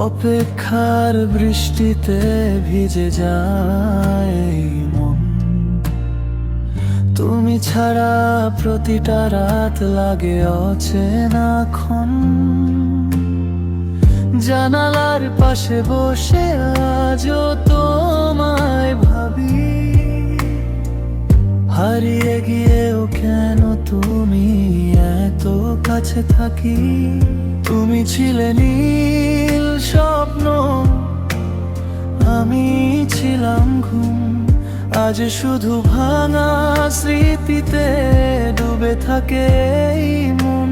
অপেক্ষার বৃষ্টিতে ভিজে যায় এই মন। তুমি ছাড়া প্রতিটা রাত লাগে অচেনা ক্ষণ। জানালার পাশে বসে আজও তোমায় ভাবি, হারিয়ে গিয়েও কেন তুমি এত কাছে থাকি। তুমি ছিলে নীল স্বপ্ন, আমি ছিলাম ঘুম। আজ শুধু ভাঙা স্মৃতিতে ডুবে থাকে এই মন।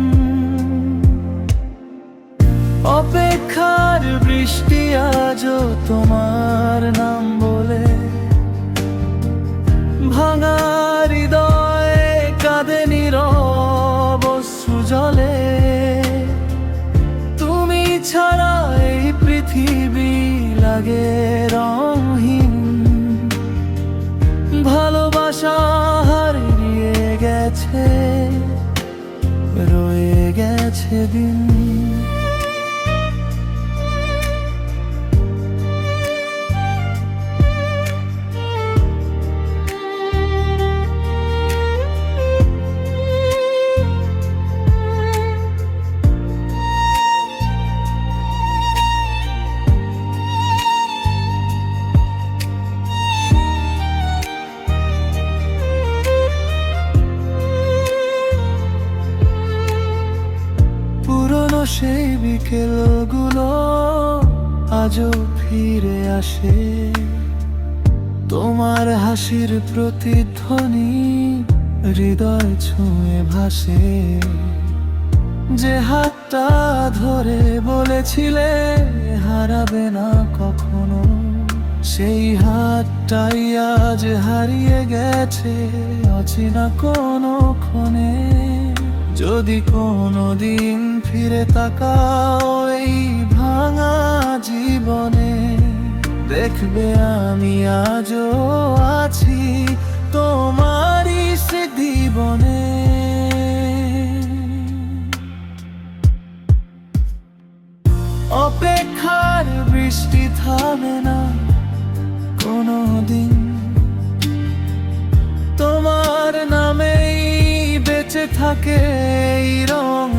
অপেক্ষার বৃষ্টি আজও তোমার নাম বলে, ভাঙা হৃদয়ে কাঁদে নীরব অশ্রু জলে। তুমি ছাড়া এই পৃথিবী লাগে রঙহীন। ভালোবাসা হারিয়ে গেছে, রয়ে গেছে দিন। পুরনো সেই বিকেলগুলো আজও ফিরে আসে, তোমার হাসির প্রতিধ্বনি হৃদয় ছুঁয়ে ভাসে। যে হাতটা ধরে বলেছিলে হারাবে না কখনো, সেই হাতটাই আজ হারিয়ে গেছে অচেনা কোনো ক্ষণে। যদি কোনোদিন ফিরে তাকাও এই ভাঙা জীবনে, দেখবে আমি আজও আছি তোমারই স্মৃতি বনে। অপেক্ষার বৃষ্টি থামে না কোনোদিন, তোমার নামেই বেঁচে থাকে এই রঙ